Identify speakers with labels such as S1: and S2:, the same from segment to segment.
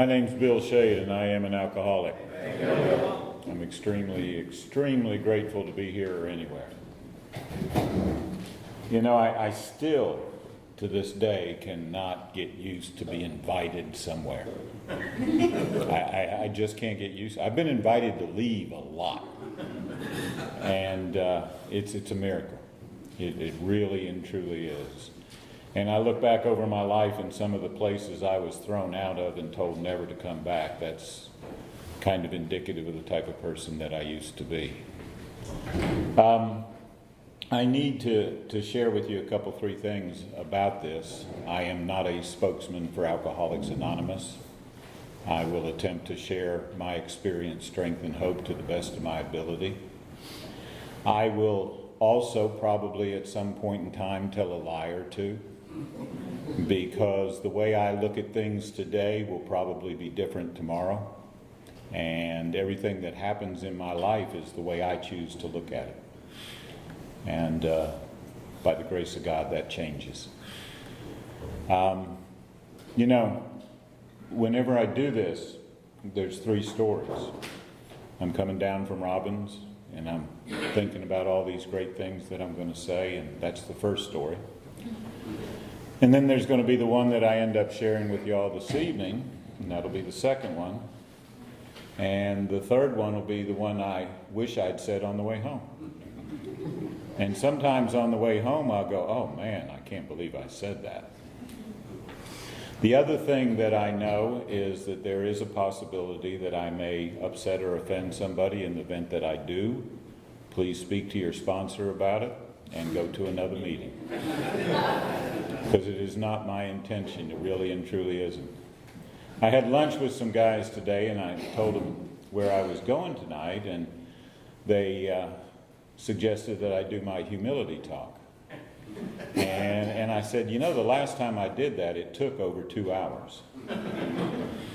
S1: My name's Bill Shade, and I am an alcoholic. I'm extremely grateful to be here or anywhere. You know, I still, to this day, cannot get used to being invited somewhere. I just can't get used. I've been invited to leave a lot, and it's a miracle. It really and truly is. And I look back over my life and some of the places I was thrown out of and told never to come back. That's kind of indicative of the type of person that I used to be. I need to share with you three things about this. I am not a spokesman for Alcoholics Anonymous. I will attempt to share my experience, strength, and hope to the best of my ability. I will also probably at some point in time tell a lie or two, because the way I look at things today will probably be different tomorrow, and everything that happens in my life is the way I choose to look at it. And by the grace of God, that changes. You know, whenever I do this, there's three stories. I'm coming down from Robbins, and I'm thinking about all these great things that I'm going to say, and that's the first story. And then there's going to be the one that I end up sharing with you all this evening, and that'll be the second one. And the third one will be the one I wish I'd said on the way home. And sometimes on the way home I'll go, oh man, I can't believe I said that. The other thing that I know is that there is a possibility that I may upset or offend somebody in the event that I do. Please speak to your sponsor about it and go to another meeting. Because it is not my intention. It really and truly isn't. I had lunch with some guys today, and I told them where I was going tonight, and they suggested that I do my humility talk. And I said, you know, the last time I did that, it took over 2 hours.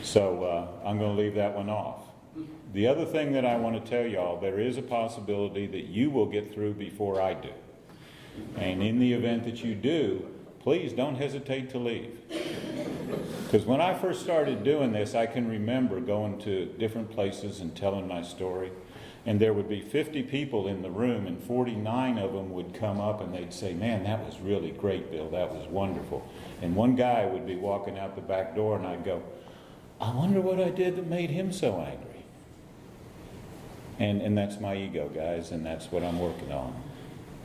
S1: So I'm going to leave that one off. The other thing that I want to tell y'all, there is a possibility that you will get through before I do. And in the event that you do, please don't hesitate to leave. Because when I first started doing this, I can remember going to different places and telling my story. And there would be 50 people in the room, and 49 of them would come up and they'd say, man, that was really great, Bill. That was wonderful. And one guy would be walking out the back door, and I'd go, I wonder what I did that made him so angry. And that's my ego, guys, and that's what I'm working on.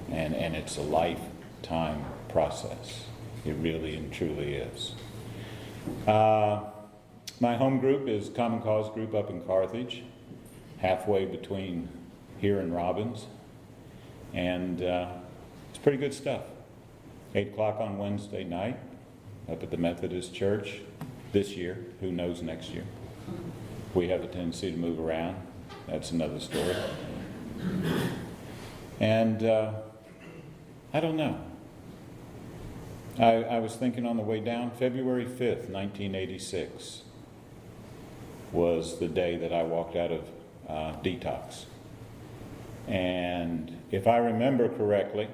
S1: And it's a lifetime process. It really and truly is. My home group is Common Cause Group up in Carthage, halfway between here and Robbins. And it's pretty good stuff. 8 o'clock on Wednesday night up at the Methodist Church this year. Who knows next year? We have a tendency to move around. That's another story. And I don't know. I was thinking on the way down, February 5th, 1986 was the day that I walked out of detox. And if I remember correctly,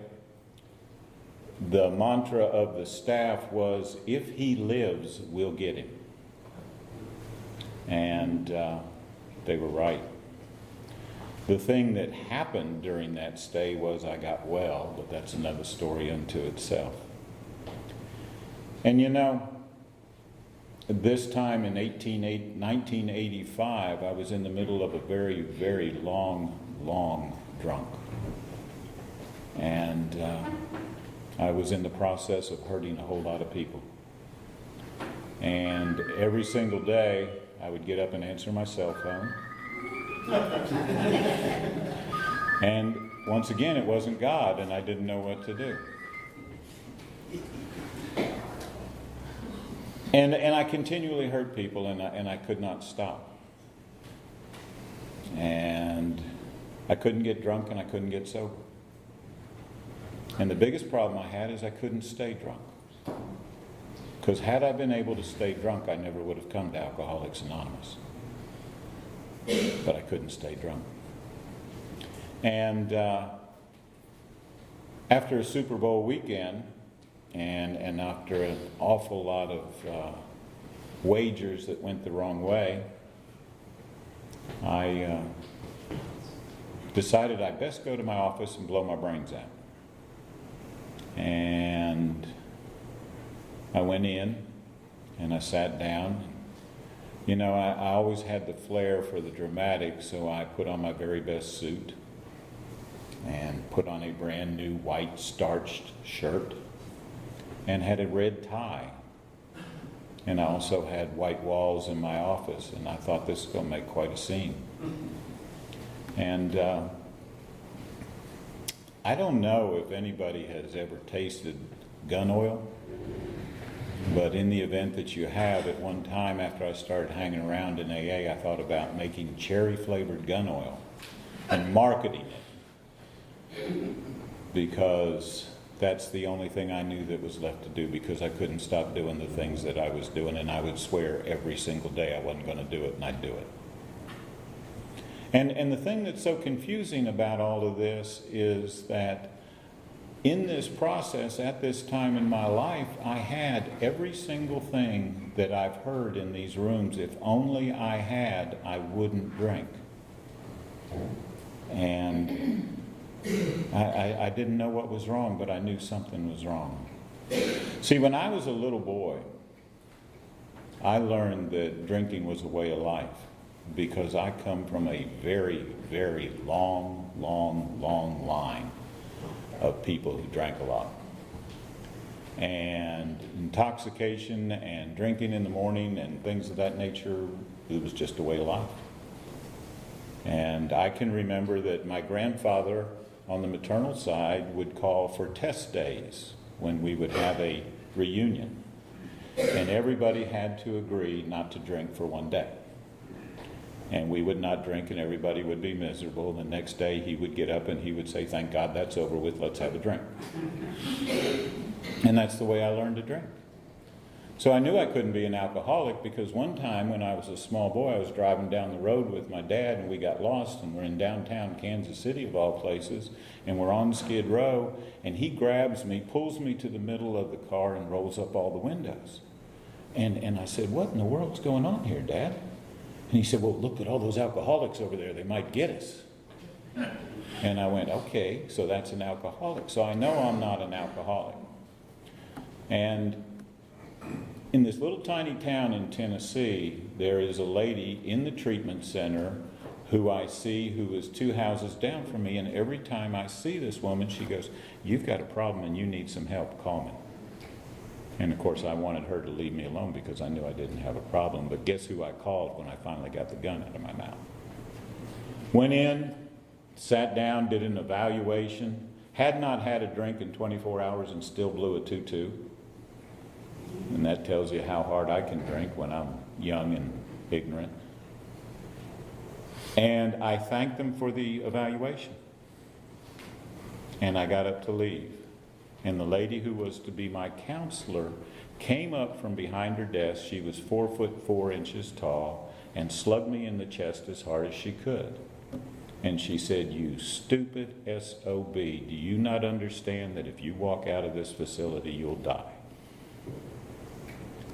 S1: the mantra of the staff was, if he lives, we'll get him. And they were right. The thing that happened during that stay was I got well, but that's another story unto itself. And you know, this time in 1985, I was in the middle of a very, very long drunk. And I was in the process of hurting a whole lot of people. And every single day, I would get up and answer my cell phone. And once again, it wasn't God, and I didn't know what to do. And I continually hurt people, and I could not stop. And I couldn't get drunk, and I couldn't get sober. And the biggest problem I had is I couldn't stay drunk. Because had I been able to stay drunk, I never would have come to Alcoholics Anonymous. But I couldn't stay drunk. And after a Super Bowl weekend, and after an awful lot of wagers that went the wrong way, I decided I'd best go to my office and blow my brains out. And I went in and I sat down. You know, I always had the flair for the dramatic, so I put on my very best suit and put on a brand new white starched shirt and had a red tie. And I also had white walls in my office, and I thought this was going to make quite a scene. And I don't know if anybody has ever tasted gun oil, but in the event that you have, at one time after I started hanging around in AA, I thought about making cherry-flavored gun oil and marketing it, because that's the only thing I knew that was left to do, because I couldn't stop doing the things that I was doing, and I would swear every single day I wasn't going to do it, and I'd do it. And the thing that's so confusing about all of this is that in this process, at this time in my life, I had every single thing that I've heard in these rooms. If only I had, I wouldn't drink. And I didn't know what was wrong, but I knew something was wrong. See, when I was a little boy, I learned that drinking was a way of life, because I come from a very, very long line of people who drank a lot. And intoxication and drinking in the morning and things of that nature, it was just a way of life. And I can remember that my grandfather on the maternal side would call for test days when we would have a reunion. And everybody had to agree not to drink for one day. And we would not drink, and everybody would be miserable. The next day he would get up and he would say, "Thank God that's over with, let's have a drink." And that's the way I learned to drink. So I knew I couldn't be an alcoholic, because one time when I was a small boy, I was driving down the road with my dad, and we got lost, and we're in downtown Kansas City of all places, and we're on Skid Row, and he grabs me, pulls me to the middle of the car, and rolls up all the windows. And I said, "What in the world's going on here, Dad?" And he said, "Well, look at all those alcoholics over there. They might get us." And I went, "Okay, so that's an alcoholic." So I know I'm not an alcoholic. And in this little tiny town in Tennessee, there is a lady in the treatment center who I see, who is 2 houses down from me. And every time I see this woman, she goes, "You've got a problem and you need some help, call me." And of course I wanted her to leave me alone, because I knew I didn't have a problem. But guess who I called when I finally got the gun out of my mouth? Went in, sat down, did an evaluation, had not had a drink in 24 hours and still blew a 2-2. And that tells you how hard I can drink when I'm young and ignorant. And I thanked them for the evaluation. And I got up to leave. And the lady who was to be my counselor came up from behind her desk. She was 4'4" tall, and slugged me in the chest as hard as she could. And she said, "You stupid SOB, do you not understand that if you walk out of this facility, you'll die?"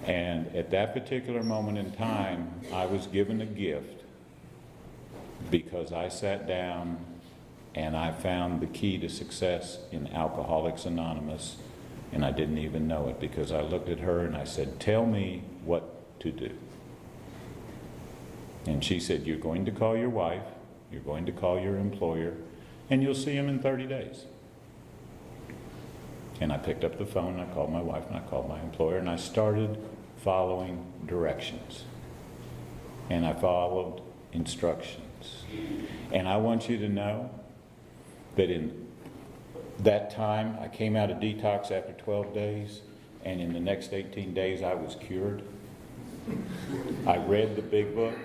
S1: And at that particular moment in time, I was given a gift, because I sat down and I found the key to success in Alcoholics Anonymous, and I didn't even know it, because I looked at her and I said, "Tell me what to do." And she said, "You're going to call your wife, you're going to call your employer, and you'll see him in 30 days. And I picked up the phone, and I called my wife, and I called my employer, and I started following directions. And I followed instructions. And I want you to know that in that time, I came out of detox after 12 days, and in the next 18 days, I was cured. I read the big book.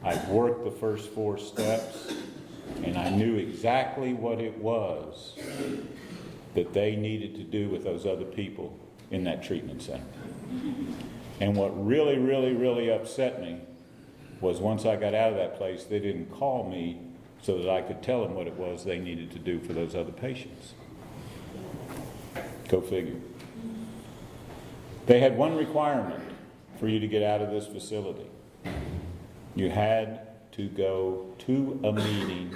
S1: I worked the first 4 steps, and I knew exactly what it was that they needed to do with those other people in that treatment center. And what really, really, really upset me was once I got out of that place, they didn't call me so that I could tell them what it was they needed to do for those other patients. Go figure. They had one requirement. for you to get out of this facility. You had to go to a meeting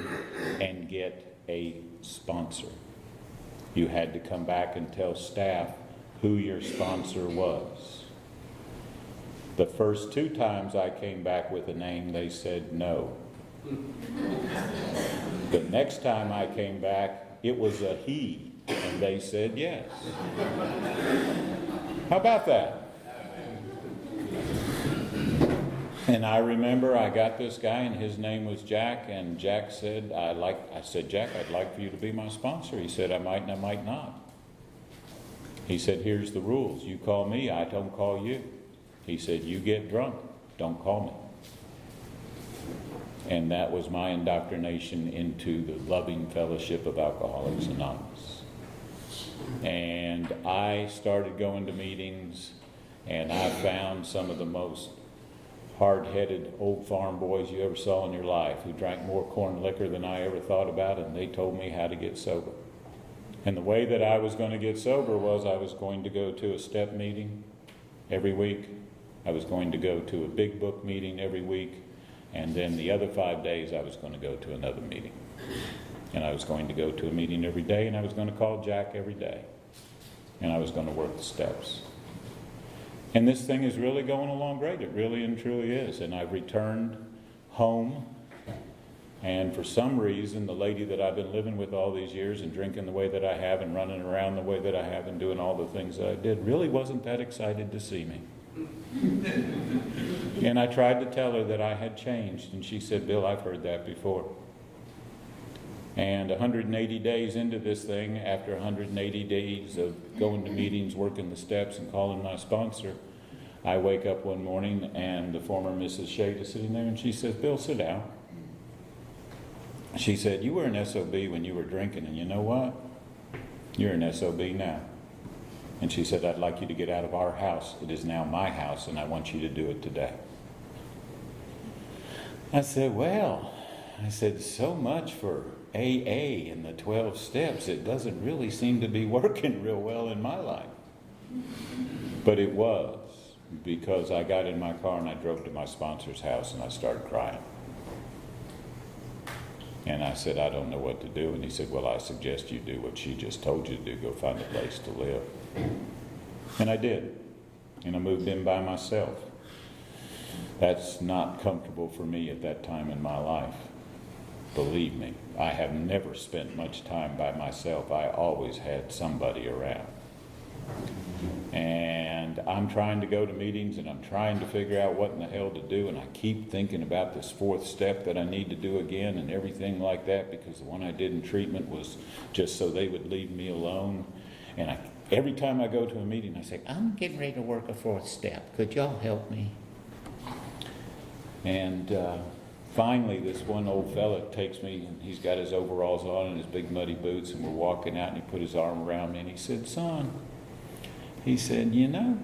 S1: and get a sponsor. You had to come back and tell staff who your sponsor was. The first 2 times I came back with a name, they said no. The next time I came back, it was a he, and they said yes. How about that? And I remember I got this guy, and his name was Jack, and Jack said, I said, Jack, I'd like for you to be my sponsor. He said, I might and I might not. He said, here's the rules. You call me, I don't call you. He said, you get drunk, don't call me. And that was my indoctrination into the loving fellowship of Alcoholics Anonymous. And I started going to meetings, and I found some of the most hard-headed old farm boys you ever saw in your life, who drank more corn liquor than I ever thought about, and they told me how to get sober. And the way that I was going to get sober was I was going to go to a step meeting every week. I was going to go to a big book meeting every week. And then the other 5 days I was going to go to another meeting. And I was going to go to a meeting every day, and I was going to call Jack every day. And I was going to work the steps. And this thing is really going along great. It really and truly is. And I've returned home. And for some reason, the lady that I've been living with all these years and drinking the way that I have and running around the way that I have and doing all the things that I did really wasn't that excited to see me. And I tried to tell her that I had changed. And she said, Bill, I've heard that before. And 180 days into this thing, after 180 days of going to meetings, working the steps, and calling my sponsor, I wake up one morning and the former Mrs. Shade is sitting there, and she says, Bill, sit down. She said, you were an SOB when you were drinking, and you know what? You're an SOB now. And she said, I'd like you to get out of our house. It is now my house, and I want you to do it today. I said, well, so much for AA and the 12 steps. It doesn't really seem to be working real well in my life. But it was, because I got in my car and I drove to my sponsor's house and I started crying. And I said, I don't know what to do. And he said, well, I suggest you do what she just told you to do. Go find a place to live. And I did. And I moved in by myself. That's not comfortable for me at that time in my life. Believe me, I have never spent much time by myself. I always had somebody around. And I'm trying to go to meetings, and I'm trying to figure out what in the hell to do, and I keep thinking about this 4th step that I need to do again and everything like that, because the one I did in treatment was just so they would leave me alone. And every time I go to a meeting, I say, I'm getting ready to work a 4th step. Could y'all help me? And finally, this one old fella takes me, and he's got his overalls on and his big muddy boots, and we're walking out, and he put his arm around me, and he said, son, he said, you know,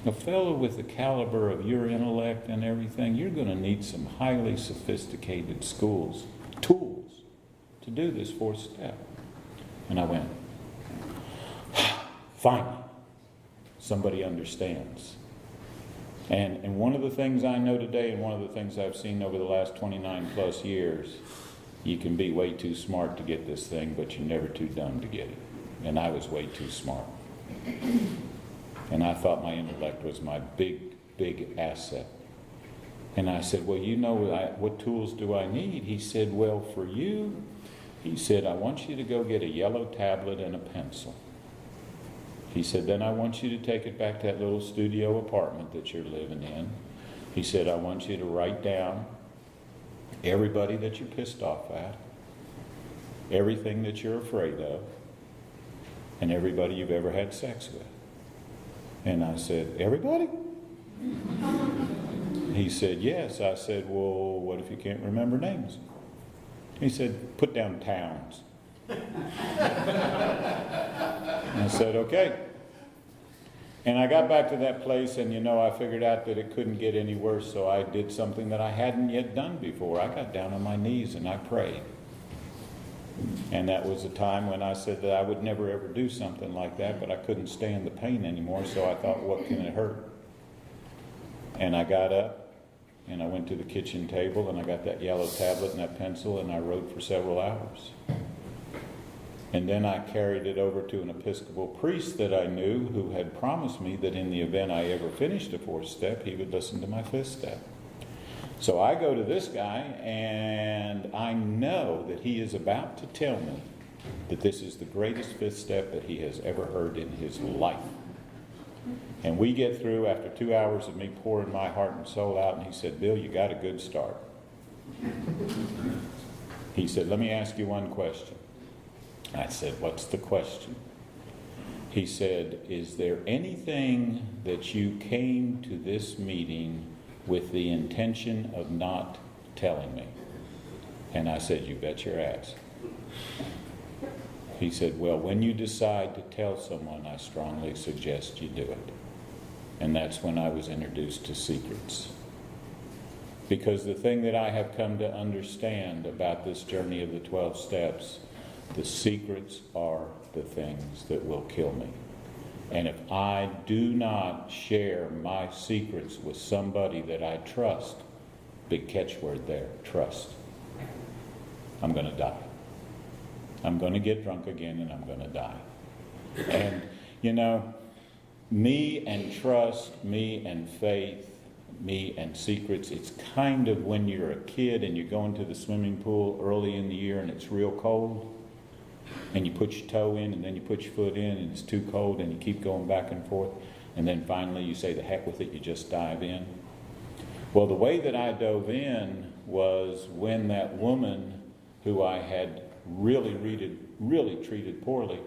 S1: a fellow with the caliber of your intellect and everything, you're going to need some highly sophisticated tools to do this 4th step. And I went, finally, somebody understands. And one of the things I know today, and one of the things I've seen over the last 29 plus years, you can be way too smart to get this thing, but you're never too dumb to get it. And I was way too smart. And I thought my intellect was my big asset. And I said, well, you know, what tools do I need? He said, well, for you, he said, I want you to go get a yellow tablet and a pencil. He said, then I want you to take it back to that little studio apartment that you're living in. He said, I want you to write down everybody that you're pissed off at, everything that you're afraid of, and everybody you've ever had sex with. And I said, everybody? He said, yes. I said, well, what if you can't remember names? He said, put down towns. I said, okay. And I got back to that place, and I figured out that it couldn't get any worse, so I did something that I hadn't yet done before. I got down on my knees and I prayed. And that was a time when I said that I would never ever do something like that, but I couldn't stand the pain anymore, so I thought, what can it hurt? And I got up and I went to the kitchen table and I got that yellow tablet and that pencil and I wrote for several hours. And then I carried it over to an Episcopal priest that I knew who had promised me that in the event I ever finished a fourth step, he would listen to my fifth step. So I go to this guy and I know that he is about to tell me that this is the greatest fifth step that he has ever heard in his life. And we get through after 2 hours of me pouring my heart and soul out, and he said, "Bill, you got a good start." He said, "Let me ask you one question." I said, "What's the question?" He said, "Is there anything that you came to this meeting with the intention of not telling me?" And I said, "You bet your ass." He said, "Well, when you decide to tell someone, I strongly suggest you do it." And that's when I was introduced to secrets. Because the thing that I have come to understand about this journey of the 12 steps, the secrets are the things that will kill me. And if I do not share my secrets with somebody that I trust, big catchword there, trust, I'm going to die. I'm going to get drunk again and I'm going to die. And, you know, me and trust, me and faith, me and secrets, it's kind of when you're a kid and you go into the swimming pool early in the year and it's real cold, and you put your toe in and then you put your foot in and it's too cold and you keep going back and forth, and then finally you say, "The heck with it," you just dive in. Well, the way that I dove in was when that woman who I had really treated poorly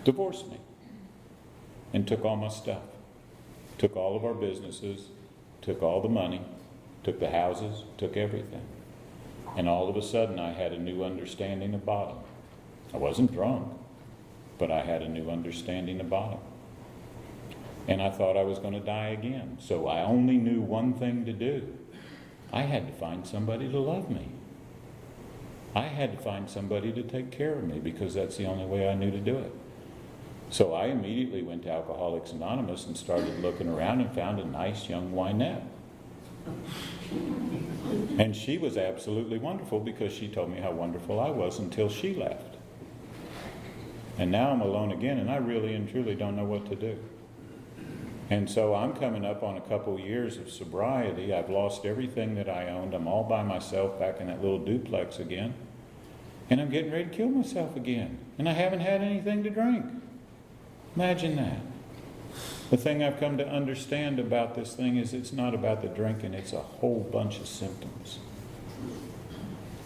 S1: divorced me and took all my stuff, took all of our businesses, took all the money, took the houses, took everything. And all of a sudden I had a new understanding of bottom. I wasn't drunk, but I had a new understanding of bottom. And I thought I was going to die again. So I only knew one thing to do. I had to find somebody to love me. I had to find somebody to take care of me, because that's the only way I knew to do it. So I immediately went to Alcoholics Anonymous and started looking around and found a nice young winette. And she was absolutely wonderful, because she told me how wonderful I was until she left. And now I'm alone again, and I really and truly don't know what to do. And so I'm coming up on a couple years of sobriety. I've lost everything that I owned. I'm all by myself back in that little duplex again. And I'm getting ready to kill myself again. And I haven't had anything to drink. Imagine that. The thing I've come to understand about this thing is it's not about the drinking, it's a whole bunch of symptoms.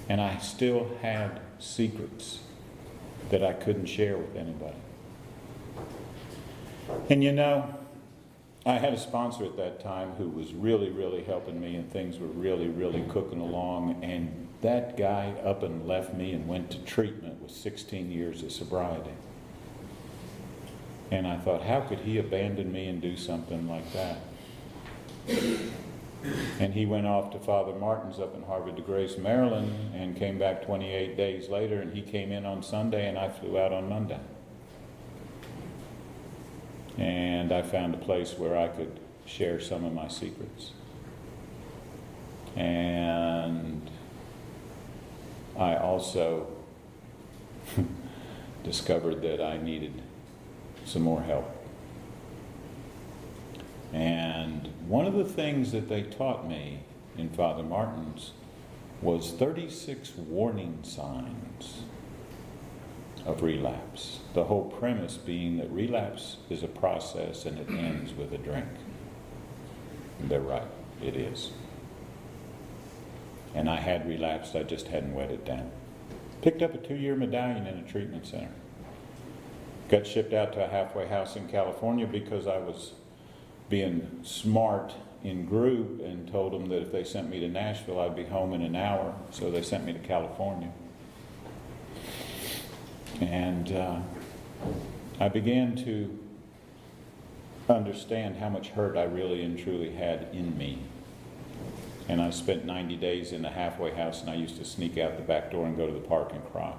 S1: And I still had secrets that I couldn't share with anybody. And you know, I had a sponsor at that time who was really helping me, and things were really cooking along. And that guy up and left me and went to treatment with 16 years of sobriety. And I thought, how could he abandon me and do something like that? And he went off to Father Martin's up in Havre de Grace, Maryland, and came back 28 days later, and he came in on Sunday and I flew out on Monday. And I found a place where I could share some of my secrets. And I also discovered that I needed some more help. And one of the things that they taught me in Father Martin's was 36 warning signs of relapse. The whole premise being that relapse is a process and it ends with a drink. And they're right, it is. And I had relapsed, I just hadn't wet it down. Picked up a 2-year medallion in a treatment center. Got shipped out to a halfway house in California because I was being smart in group and told them that if they sent me to Nashville, I'd be home in an hour. So they sent me to California. And I began to understand how much hurt I really and truly had in me. And I spent 90 days in the halfway house, and I used to sneak out the back door and go to the park and cry.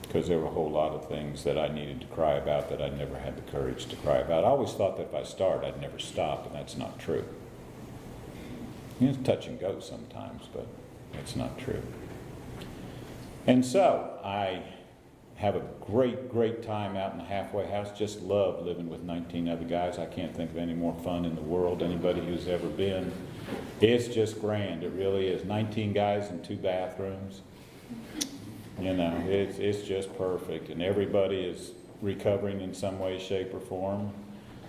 S1: because there were a whole lot of things that I needed to cry about that I never had the courage to cry about. I always thought that if I start, I'd never stop, and that's not true. It's touch and go sometimes, but it's not true. And so I have a great, great time out in the halfway house. Just love living with 19 other guys. I can't think of any more fun in the world. Anybody who's ever been, it's just grand. It really is. 19 guys in 2 bathrooms. You know, it's just perfect. And everybody is recovering in some way, shape, or form.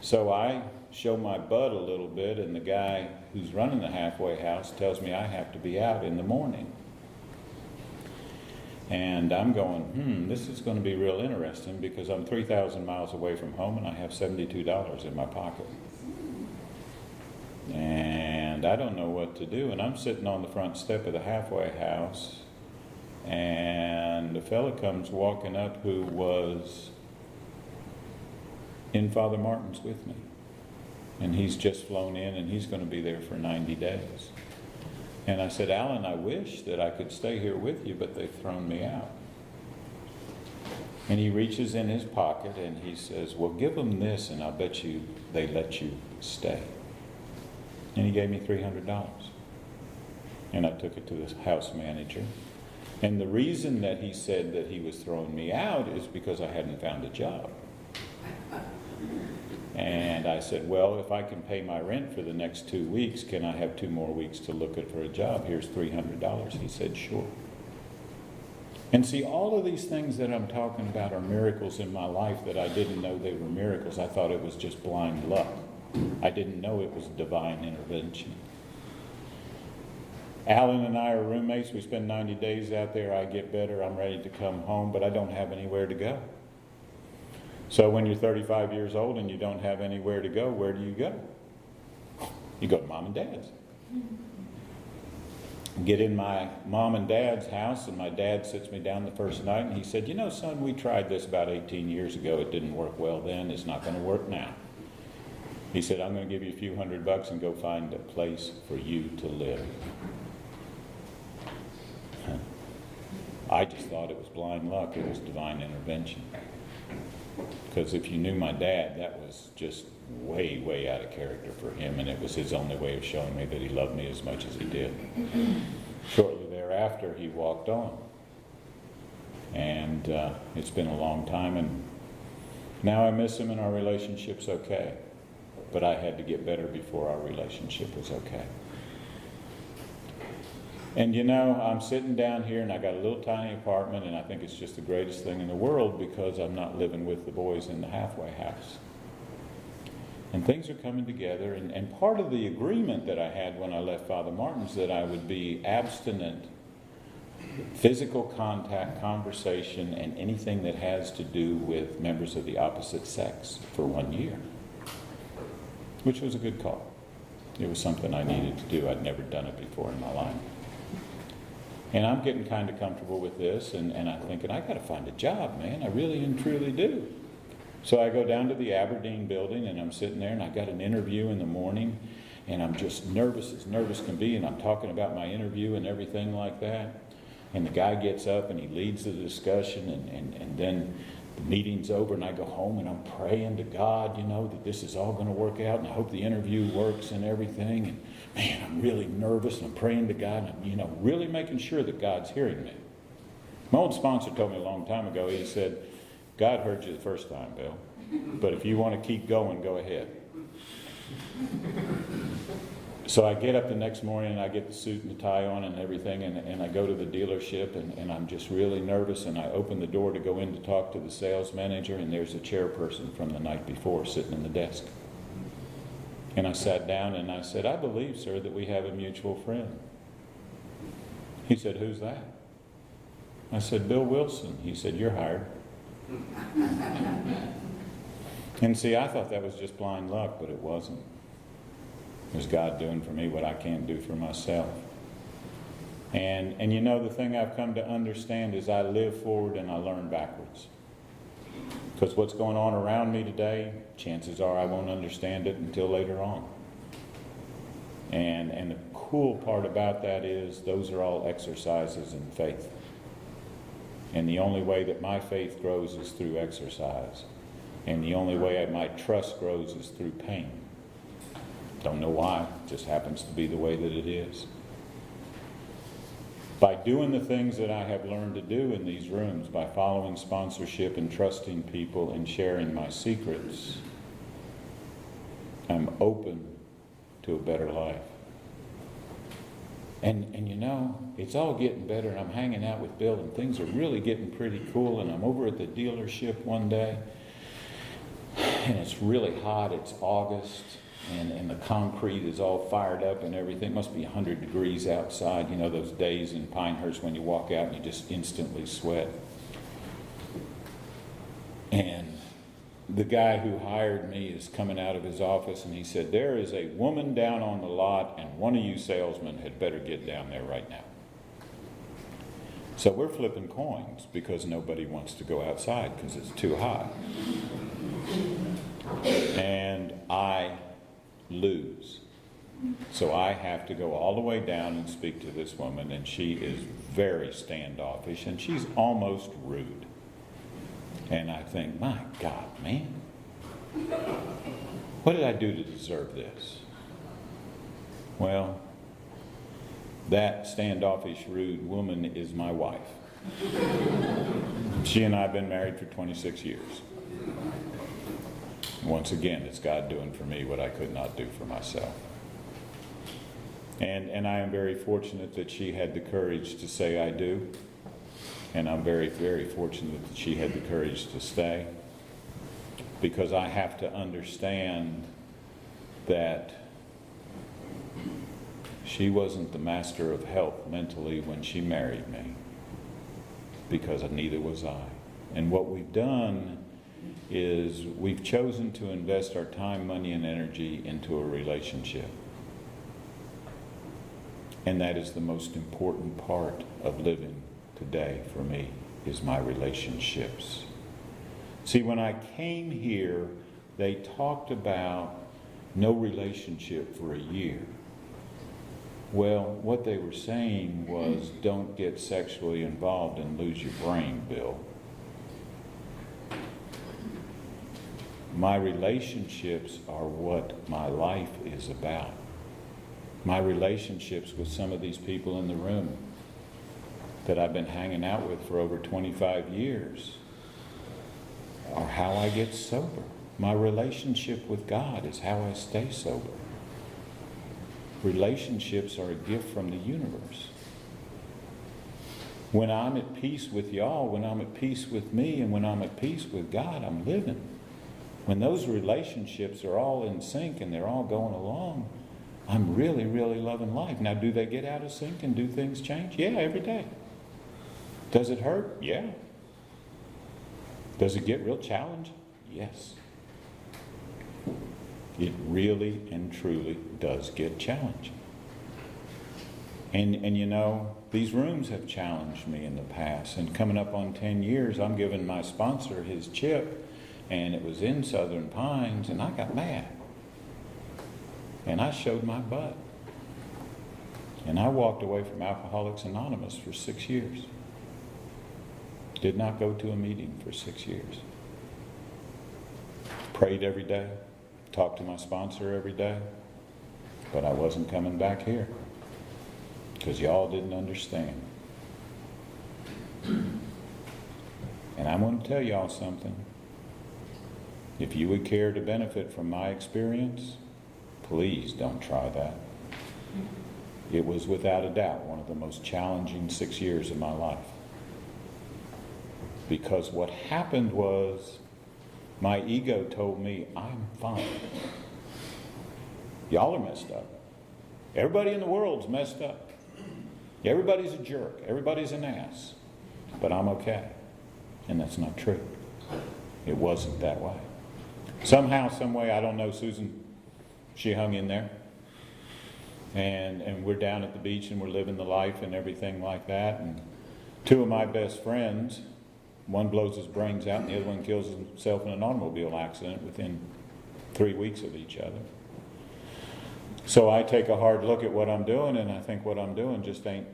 S1: So I show my butt a little bit, and the guy who's running the halfway house tells me I have to be out in the morning. And I'm going, this is going to be real interesting, because I'm 3,000 miles away from home and I have $72 in my pocket. And I don't know what to do. And I'm sitting on the front step of the halfway house, and the fella comes walking up who was in Father Martin's with me. And he's just flown in, and he's going to be there for 90 days. And I said, Alan, I wish that I could stay here with you, but they've thrown me out. And he reaches in his pocket and he says, well, give them this and I'll bet you they let you stay. And he gave me $300. And I took it to the house manager. And the reason that he said that he was throwing me out is because I hadn't found a job. And I said, well, if I can pay my rent for the next 2 weeks, can I have 2 more weeks to look for a job? Here's $300. He said, sure. And see, all of these things that I'm talking about are miracles in my life that I didn't know they were miracles. I thought it was just blind luck. I didn't know it was divine intervention. Alan and I are roommates. We spend 90 days out there. I get better. I'm ready to come home, but I don't have anywhere to go. So when you're 35 years old and you don't have anywhere to go, where do you go? You go to Mom and Dad's. Get in my Mom and Dad's house, and my dad sits me down the first night, and he said, you know, son, we tried this about 18 years ago. It didn't work well then. It's not going to work now. He said, I'm going to give you a few $100 and go find a place for you to live. I just thought it was blind luck. It was divine intervention. Because if you knew my dad, that was just way, way out of character for him, and it was his only way of showing me that he loved me as much as he did. Shortly thereafter, he walked on. And it's been a long time, and now I miss him and our relationship's okay. But I had to get better before our relationship was okay. And you know, I'm sitting down here and I got a little tiny apartment, and I think it's just the greatest thing in the world because I'm not living with the boys in the halfway house. And things are coming together, and part of the agreement that I had when I left Father Martin's that I would be abstinent, physical contact, conversation, and anything that has to do with members of the opposite sex for 1 year, which was a good call. It was something I needed to do. I'd never done it before in my life. And I'm getting kind of comfortable with this, and I'm thinking, I got to find a job, man. I really and truly do. So I go down to the Aberdeen building, and I'm sitting there, and I got an interview in the morning, and I'm just nervous as nervous can be, and I'm talking about my interview and everything like that. And the guy gets up, and he leads the discussion, and then the meeting's over, and I go home, and I'm praying to God, you know, that this is all going to work out, and I hope the interview works and everything. And man, I'm really nervous, and I'm praying to God, and I'm, you know, really making sure that God's hearing me. My old sponsor told me a long time ago, he said, God heard you the first time, Bill, but if you want to keep going, go ahead. So I get up the next morning, and I get the suit and the tie on and everything, and I go to the dealership, and I'm just really nervous, and I open the door to go in to talk to the sales manager, and there's a chairperson from the night before sitting in the desk. And I sat down, and I said, I believe, sir, that we have a mutual friend. He said, who's that? I said, Bill Wilson. He said, you're hired. And see, I thought that was just blind luck, but it wasn't. It was God doing for me what I can't do for myself. And you know, the thing I've come to understand is I live forward and I learn backwards. Because what's going on around me today, chances are I won't understand it until later on. And the cool part about that is those are all exercises in faith. And the only way that my faith grows is through exercise. And the only way my trust grows is through pain. Don't know why, it just happens to be the way that it is. By doing the things that I have learned to do in these rooms, by following sponsorship and trusting people and sharing my secrets, I'm open to a better life. And you know, it's all getting better, and I'm hanging out with Bill, and things are really getting pretty cool, and I'm over at the dealership one day, and it's really hot, it's August, and the concrete is all fired up and everything. It must be 100 degrees outside. You know those days in Pinehurst when you walk out and you just instantly sweat. And the guy who hired me is coming out of his office, and he said, "There is a woman down on the lot, and one of you salesmen had better get down there right now." So we're flipping coins because nobody wants to go outside because it's too hot. And I lose. So I have to go all the way down and speak to this woman, and she is very standoffish, and she's almost rude. And I think, my God, man, what did I do to deserve this? Well, that standoffish, rude woman is my wife. She and I have been married for 26 years. Once again, it's God doing for me what I could not do for myself. And I am very fortunate that she had the courage to say I do. And I'm very, very fortunate that she had the courage to stay. Because I have to understand that she wasn't the master of health mentally when she married me. Because neither was I. And what we've done is we've chosen to invest our time, money, and energy into a relationship. And that is the most important part of living today for me, is my relationships. See, when I came here, they talked about no relationship for a year. Well, what they were saying was, don't get sexually involved and lose your brain, Bill. My relationships are what my life is about. My relationships with some of these people in the room that I've been hanging out with for over 25 years are how I get sober. My relationship with God is how I stay sober. Relationships are a gift from the universe. When I'm at peace with y'all, when I'm at peace with me, and when I'm at peace with God, I'm living. When those relationships are all in sync and they're all going along, I'm really, really loving life. Now, do they get out of sync and do things change? Yeah, every day. Does it hurt? Yeah. Does it get real challenging? Yes. It really and truly does get challenging. And you know, these rooms have challenged me in the past. And coming up on 10 years, I'm giving my sponsor his chip. And it was in Southern Pines, and I got mad. And I showed my butt. And I walked away from Alcoholics Anonymous for 6 years. Did not go to a meeting for 6 years. Prayed every day. Talked to my sponsor every day. But I wasn't coming back here. Because y'all didn't understand. And I'm going to tell y'all something. If you would care to benefit from my experience, please don't try that. It was without a doubt one of the most challenging 6 years of my life. Because what happened was, my ego told me, I'm fine. Y'all are messed up. Everybody in the world's messed up. Everybody's a jerk. Everybody's an ass. But I'm okay. And that's not true. It wasn't that way. Somehow, some way, I don't know, Susan, she hung in there. And we're down at the beach and we're living the life and everything like that. And two of my best friends, one blows his brains out and the other one kills himself in an automobile accident within 3 weeks of each other. So I take a hard look at what I'm doing, and I think what I'm doing just ain't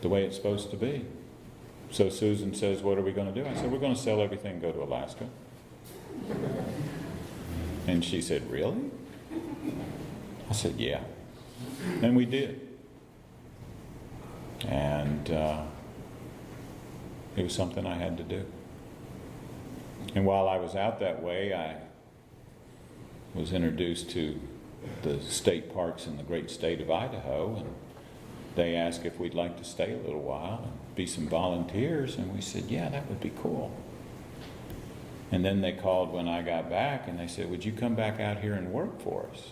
S1: the way it's supposed to be. So Susan says, what are we going to do? I said, we're going to sell everything and go to Alaska. And she said, really? I said, yeah. And we did. And it was something I had to do. And while I was out that way, I was introduced to the state parks in the great state of Idaho, and they asked if we'd like to stay a little while and be some volunteers, and we said, yeah, that would be cool. And then they called when I got back, and they said, would you come back out here and work for us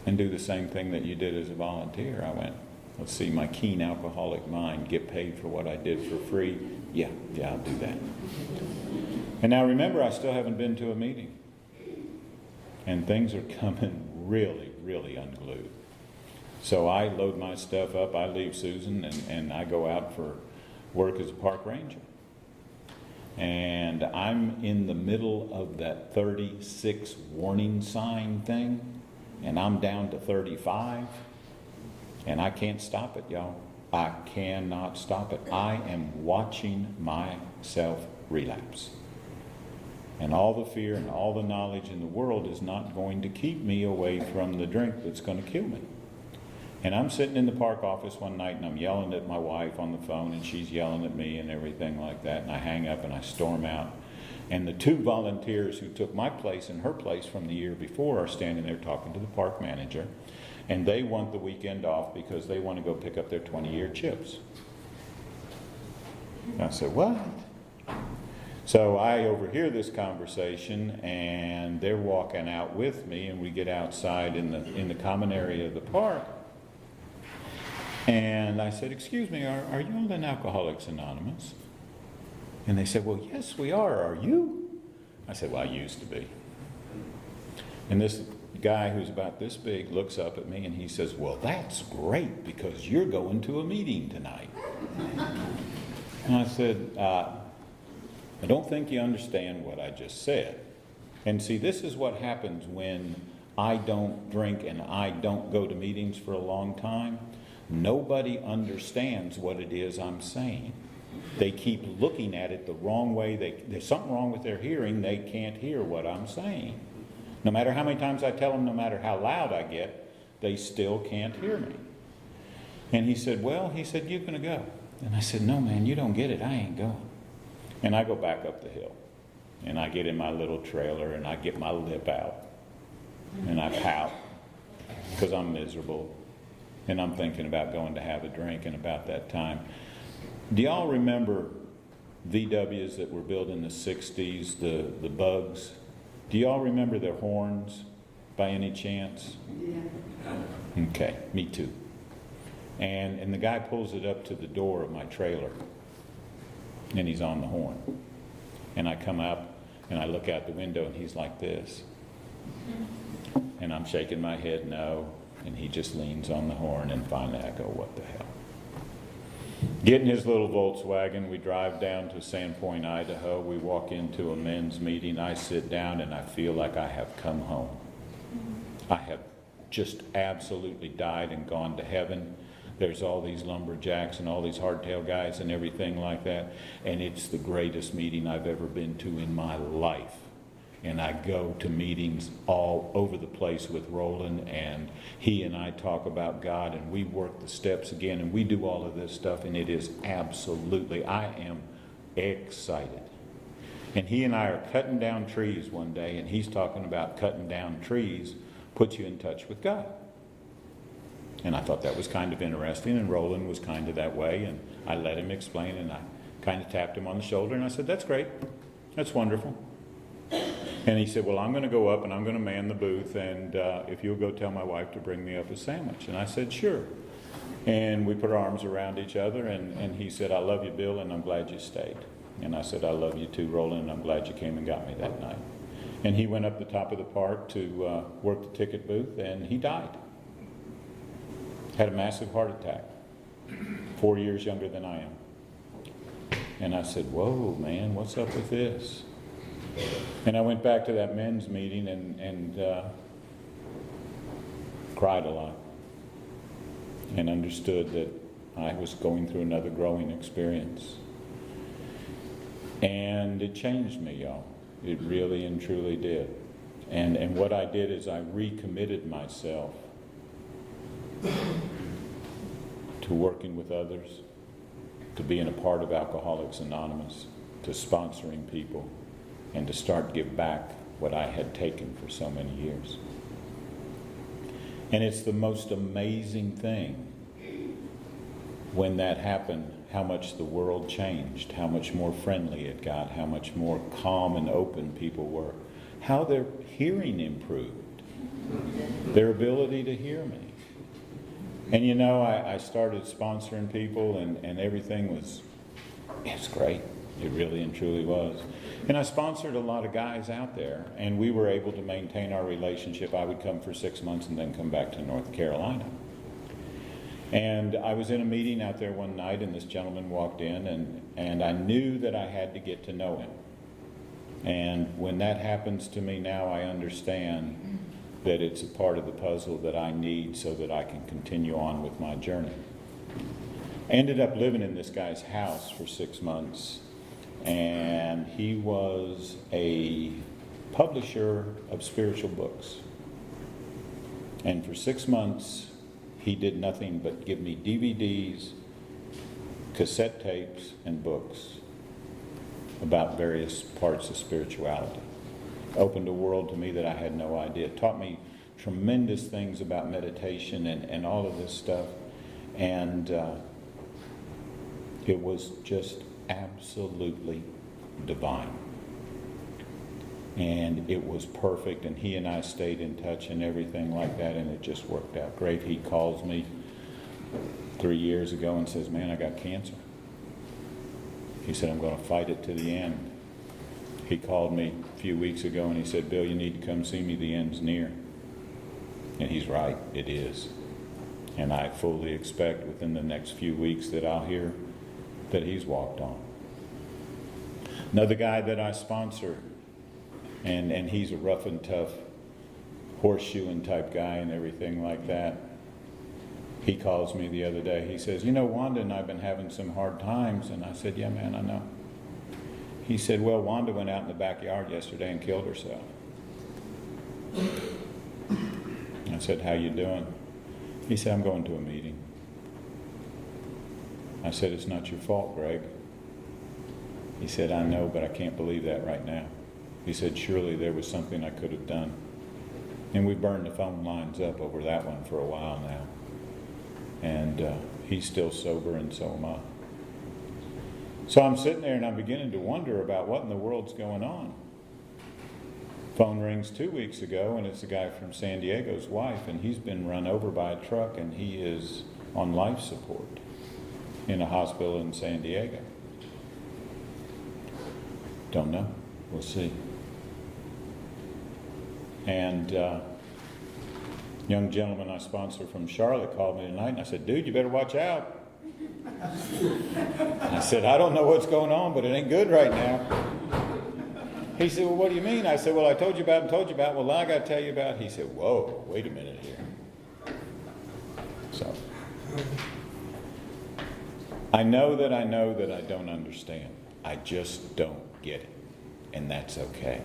S1: and do the same thing that you did as a volunteer? I went, let's see, my keen alcoholic mind, get paid for what I did for free? Yeah, I'll do that. And now remember, I still haven't been to a meeting. And things are coming really, really unglued. So I load my stuff up, I leave Susan, and I go out for work as a park ranger. And I'm in the middle of that 36 warning sign thing, and I'm down to 35, and I can't stop it, y'all. I cannot stop it. I am watching myself relapse. And all the fear and all the knowledge in the world is not going to keep me away from the drink that's going to kill me. And I'm sitting in the park office one night, and I'm yelling at my wife on the phone, and she's yelling at me and everything like that. And I hang up and I storm out. And the two volunteers who took my place and her place from the year before are standing there talking to the park manager. And they want the weekend off because they want to go pick up their 20-year chips. And I said, what? So I overhear this conversation, and they're walking out with me, and we get outside in the common area of the park. And I said, excuse me, are you all in Alcoholics Anonymous? And they said, well, yes, we are. Are you? I said, well, I used to be. And this guy who's about this big looks up at me, and he says, well, that's great, because you're going to a meeting tonight. And I said, I don't think you understand what I just said. And see, this is what happens when I don't drink and I don't go to meetings for a long time. Nobody understands what it is I'm saying. They keep looking at it the wrong way. There's something wrong with their hearing. They can't hear what I'm saying. No matter how many times I tell them, no matter how loud I get, they still can't hear me. And he said, well, you're going to go. And I said, no, man, you don't get it. I ain't going. And I go back up the hill, and I get in my little trailer, and I get my lip out, and I pout because I'm miserable, and I'm thinking about going to have a drink. And about that time, do y'all remember VWs that were built in the 60s, the Bugs? Do y'all remember their horns by any chance? Yeah. Okay, me too. And the guy pulls it up to the door of my trailer, and he's on the horn. And I come up and I look out the window, and he's like this. And I'm shaking my head no, and he just leans on the horn, and finally I go, what the hell? Get in his little Volkswagen, we drive down to Sandpoint, Idaho. We walk into a men's meeting. I sit down and I feel like I have come home. I have just absolutely died and gone to heaven. There's all these lumberjacks and all these hardtail guys and everything like that. And it's the greatest meeting I've ever been to in my life. And I go to meetings all over the place with Roland, and he and I talk about God, and we work the steps again, and we do all of this stuff, and it is absolutely, I am excited. And he and I are cutting down trees one day, and he's talking about cutting down trees puts you in touch with God. And I thought that was kind of interesting, and Roland was kind of that way, and I let him explain, and I kind of tapped him on the shoulder, and I said, that's great, that's wonderful. And he said, well, I'm going to go up and I'm going to man the booth, and if you'll go tell my wife to bring me up a sandwich. And I said, sure. And we put our arms around each other, and he said, I love you, Bill, and I'm glad you stayed. And I said, I love you too, Roland, and I'm glad you came and got me that night. And he went up the top of the park to work the ticket booth, and he died. Had a massive heart attack, 4 years younger than I am. And I said, whoa, man, what's up with this? And I went back to that men's meeting and cried a lot, and understood that I was going through another growing experience. And it changed me, y'all. It really and truly did. And what I did is I recommitted myself to working with others, to being a part of Alcoholics Anonymous, to sponsoring people, and to start give back what I had taken for so many years. And it's the most amazing thing when that happened, how much the world changed, how much more friendly it got, how much more calm and open people were, how their hearing improved, their ability to hear me. And you know, I started sponsoring people, and everything was great. It really and truly was. And I sponsored a lot of guys out there, and we were able to maintain our relationship. I would come for 6 months and then come back to North Carolina. And I was in a meeting out there one night, and this gentleman walked in, and I knew that I had to get to know him. And when that happens to me now, I understand that it's a part of the puzzle that I need so that I can continue on with my journey. I ended up living in this guy's house for 6 months, and he was a publisher of spiritual books. And for 6 months, he did nothing but give me DVDs, cassette tapes, and books about various parts of spirituality. Opened a world to me that I had no idea. Taught me tremendous things about meditation and all of this stuff. And it was just absolutely divine. And it was perfect, and he and I stayed in touch and everything like that, and it just worked out great. He calls me 3 years ago and says, "Man, I got cancer." He said, "I'm going to fight it to the end." He called me a few weeks ago and he said, "Bill, you need to come see me. The end's near." And he's right, it is. And I fully expect within the next few weeks that I'll hear that he's walked on. Another guy that I sponsor, and he's a rough and tough horseshoeing type guy and everything like that. He calls me the other day. He says, "You know, Wanda and I have been having some hard times." And I said, "Yeah, man, I know." He said, "Well, Wanda went out in the backyard yesterday and killed herself." I said, "How you doing?" He said, "I'm going to a meeting." I said, "It's not your fault, Greg." He said, "I know, but I can't believe that right now." He said, "Surely there was something I could have done." And we burned the phone lines up over that one for a while now. And he's still sober, and so am I. So I'm sitting there and I'm beginning to wonder about what in the world's going on. Phone rings 2 weeks ago, and it's a guy from San Diego's wife, and he's been run over by a truck, and he is on life support in a hospital in San Diego. Don't know. We'll see. And young gentleman I sponsor from Charlotte called me tonight, and I said, "Dude, you better watch out." I said, "I don't know what's going on, but it ain't good right now." He said, "Well, what do you mean?" I said, "Well, I told you about and told you about. Well, I got to tell you about." He said, "Whoa, wait a minute here." So, I know that I don't understand. I just don't get it. And that's okay.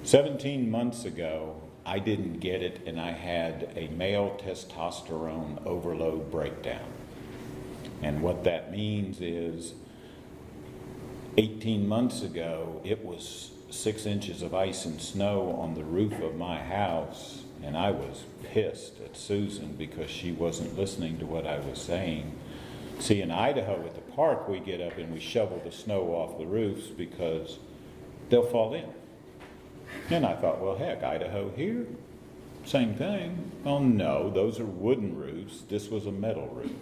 S1: 17 months ago, I didn't get it, and I had a male testosterone overload breakdown. And what that means is 18 months ago, it was 6 inches of ice and snow on the roof of my house, and I was pissed at Susan because she wasn't listening to what I was saying. See, in Idaho at the park, we get up and we shovel the snow off the roofs because they'll fall in. And I thought, well, heck, Idaho here, same thing. Oh no, those are wooden roofs. This was a metal roof.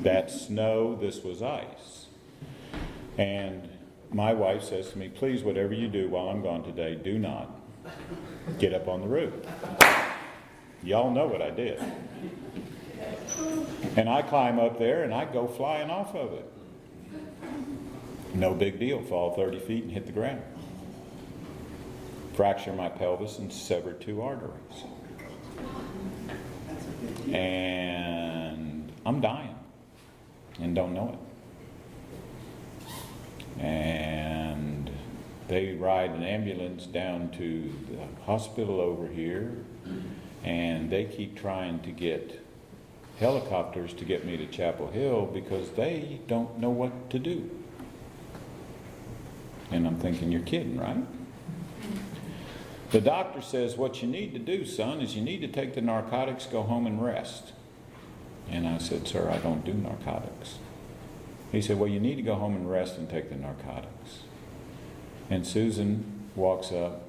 S1: That's snow, this was ice. And my wife says to me, "Please, whatever you do while I'm gone today, do not get up on the roof." Y'all know what I did. And I climb up there and I go flying off of it. No big deal, fall 30 feet and hit the ground. Fracture my pelvis and sever 2 arteries. And I'm dying and don't know it. And they ride an ambulance down to the hospital over here, and they keep trying to get helicopters to get me to Chapel Hill because they don't know what to do. And I'm thinking, you're kidding, right? The doctor says, what you need to do, son, is you need to take the narcotics, go home and rest. And I said, sir, I don't do narcotics. He said, well, you need to go home and rest and take the narcotics. And Susan walks up,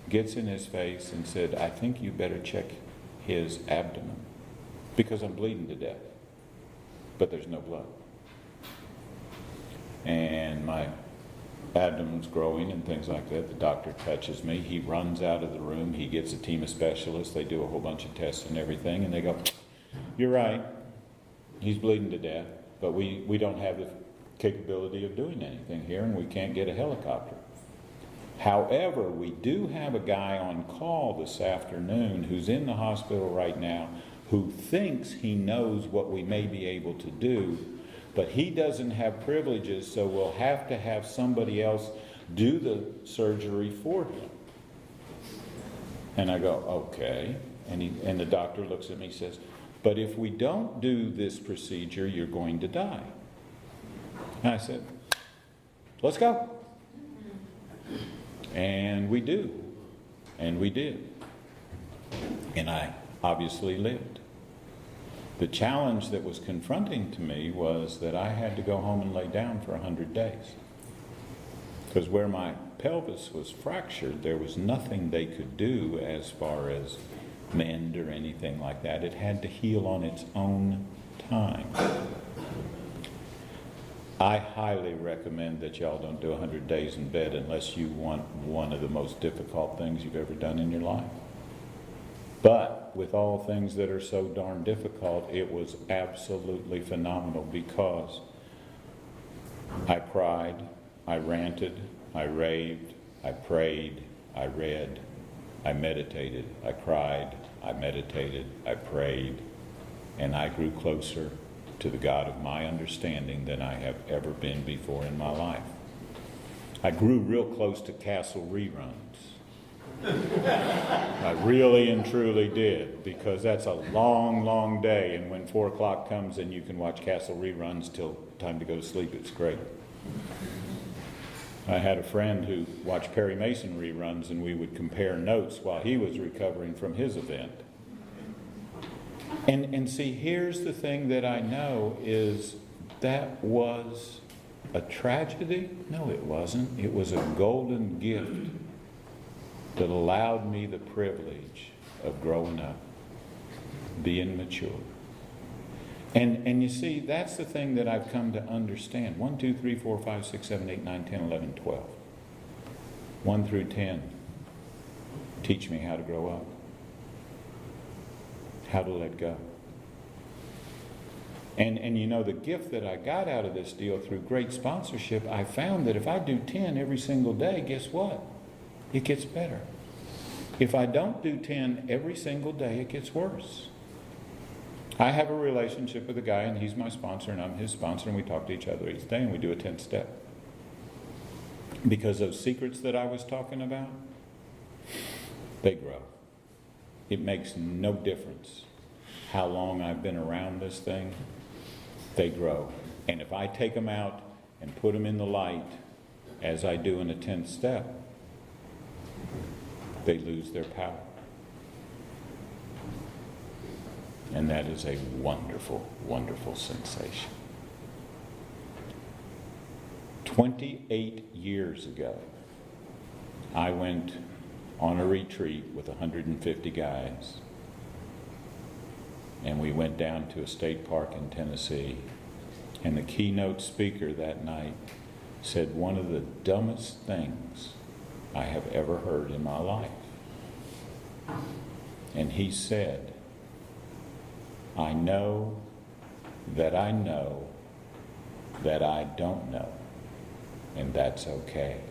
S1: gets in his face and said, I think you better check his abdomen because I'm bleeding to death, but there's no blood. And my abdomen's growing and things like that. The doctor touches me. He runs out of the room. He gets a team of specialists. They do a whole bunch of tests and everything, and they go, you're right. He's bleeding to death, but we don't have the capability of doing anything here, and we can't get a helicopter. However, we do have a guy on call this afternoon who's in the hospital right now who thinks he knows what we may be able to do, but he doesn't have privileges, so we'll have to have somebody else do the surgery for him. And I go, okay. And the doctor looks at me and says, but if we don't do this procedure, you're going to die. And I said, let's go. And we do. And we did. And I obviously lived. The challenge that was confronting to me was that I had to go home and lay down for 100 days. Because where my pelvis was fractured, there was nothing they could do as far as mend or anything like that. It had to heal on its own time. I highly recommend that y'all don't do 100 days in bed unless you want one of the most difficult things you've ever done in your life. But with all things that are so darn difficult, it was absolutely phenomenal because I cried, I ranted, I raved, I prayed, I read, I meditated, I cried, I meditated, I prayed, and I grew closer to the God of my understanding than I have ever been before in my life. I grew real close to Castle reruns. I really and truly did, because that's a long, long day, and when 4 o'clock comes and you can watch Castle reruns till time to go to sleep, it's great. I had a friend who watched Perry Mason reruns, and we would compare notes while he was recovering from his event. And see, here's the thing that I know is that was a tragedy? No, it wasn't. It was a golden gift that allowed me the privilege of growing up, being mature. And you see, that's the thing that I've come to understand. 1, 2, 3, 4, 5, 6, 7, 8, 9, 10, 11, 12. 1 through 10 teach me how to grow up, how to let go. And you know, the gift that I got out of this deal through great sponsorship, I found that if I do 10 every single day, guess what? It gets better. If I don't do 10 every single day, it gets worse. I have a relationship with a guy, and he's my sponsor, and I'm his sponsor, and we talk to each other each day, and we do a 10 step. Because those secrets that I was talking about, they grow. It makes no difference how long I've been around this thing, they grow. And if I take them out and put them in the light, as I do in a 10th step, they lose their power. And that is a wonderful, wonderful sensation. 28 years ago, I went on a retreat with 150 guys, and we went down to a state park in Tennessee, and the keynote speaker that night said one of the dumbest things I have ever heard in my life. And he said, I know that I don't know, and that's okay.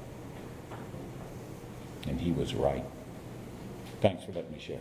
S1: And he was right. Thanks for letting me share.